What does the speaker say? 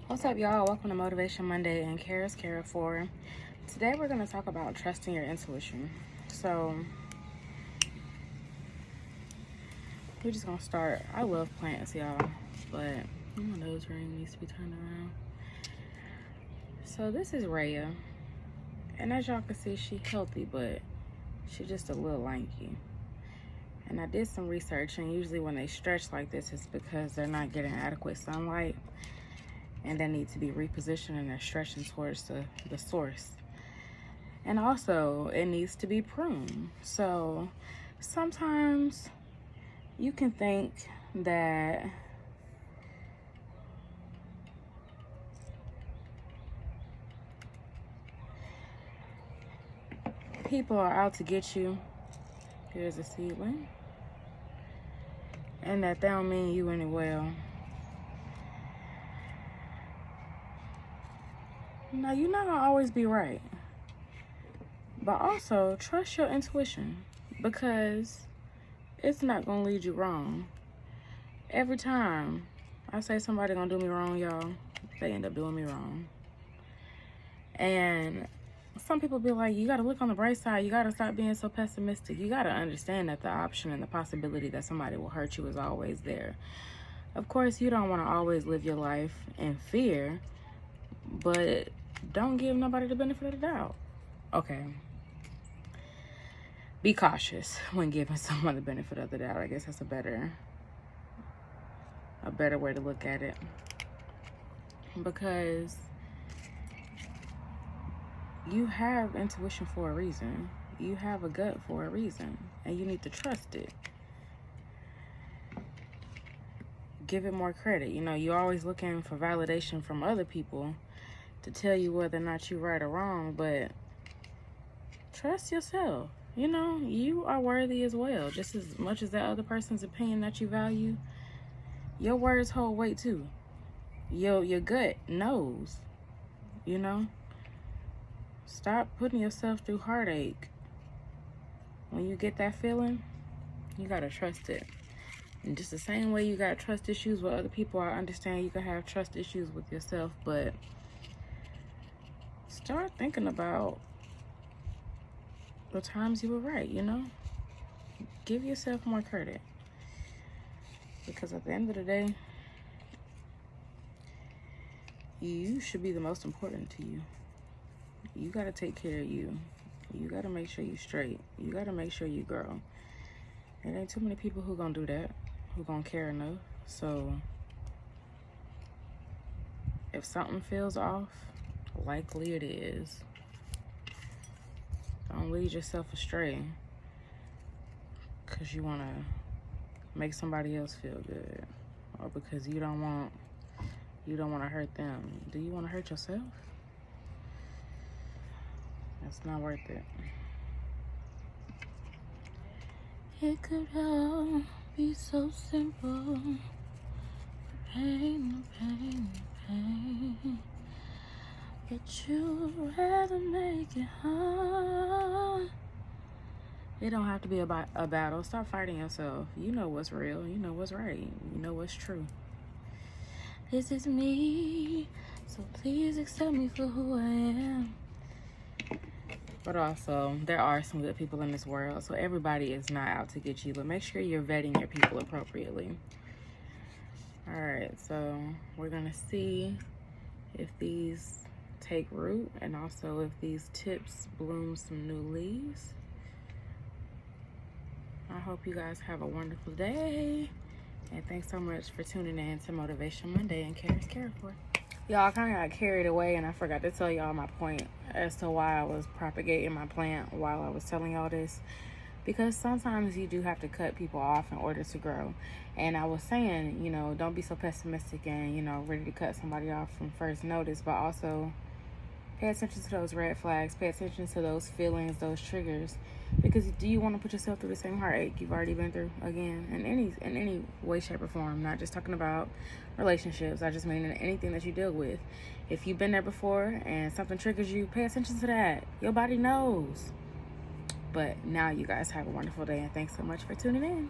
What's up, y'all? Welcome to Motivation Monday and Kara's Kara 4. Today we're going to talk about trusting your intuition. So we're just going to start. I love plants, y'all, but my nose ring needs to be turned around. So this is Raya, and as y'all can see, she's healthy, but she's just a little lanky. And I did some research, and usually when they stretch like this, it's because they're not getting adequate sunlight, and they need to be repositioned and they're stretching towards the source. And also, it needs to be pruned. So sometimes you can think that people are out to get you. Here's a seedling. And that they don't mean you any well. Now, you're not gonna always be right. But also, trust your intuition, because it's not gonna lead you wrong. Every time I say somebody gonna do me wrong, y'all, they end up doing me wrong. And some people be like, you gotta look on the bright side. You gotta stop being so pessimistic. You gotta understand that the option and the possibility that somebody will hurt you is always there. Of course, you don't wanna always live your life in fear, but don't give nobody the benefit of the doubt. Okay. Be cautious when giving someone the benefit of the doubt. I guess that's a better way to look at it. Because you have intuition for a reason. You have a gut for a reason, and you need to trust it. Give it more credit. You know, you're always looking for validation from other people to tell you whether or not you're right or wrong, but trust yourself. You know, you are worthy as well. Just as much as that other person's opinion that you value, your words hold weight too. Your gut knows, you know. Stop putting yourself through heartache. When you get that feeling, you gotta trust it. And just the same way you got trust issues with other people, I understand you can have trust issues with yourself, but start thinking about the times you were right, you know? Give yourself more credit. Because at the end of the day, you should be the most important to you. You gotta take care of you. You gotta make sure you straight. You gotta make sure you grow. There ain't too many people who gonna do that, who gonna care enough. So if something feels off, likely it is. Don't lead yourself astray because you want to make somebody else feel good, or because you don't want to hurt them. Do you want to hurt yourself? That's not worth it. It could all be so simple. Pain, pain, pain. But you'd rather make it hard. It don't have to be about a battle. Stop fighting yourself. You know what's real. You know what's right. You know what's true. This is me, so please accept me for who I am. But also, there are some good people in this world, so everybody is not out to get you. But make sure you're vetting your people appropriately. All right, so we're gonna see if these take root, and also if these tips bloom some new leaves. I hope you guys have a wonderful day, and thanks so much for tuning in to Motivation Monday and Kara's Kara 4. Y'all, I kind of got carried away, and I forgot to tell y'all my point as to why I was propagating my plant while I was telling y'all this. Because sometimes you do have to cut people off in order to grow. And I was saying, you know, don't be so pessimistic and, you know, ready to cut somebody off from first notice, but also pay attention to those red flags. Pay attention to those feelings, those triggers. Because do you want to put yourself through the same heartache you've already been through again? In any way, shape, or form. Not just talking about relationships. I just mean in anything that you deal with. If you've been there before and something triggers you, pay attention to that. Your body knows. But now you guys have a wonderful day, and thanks so much for tuning in.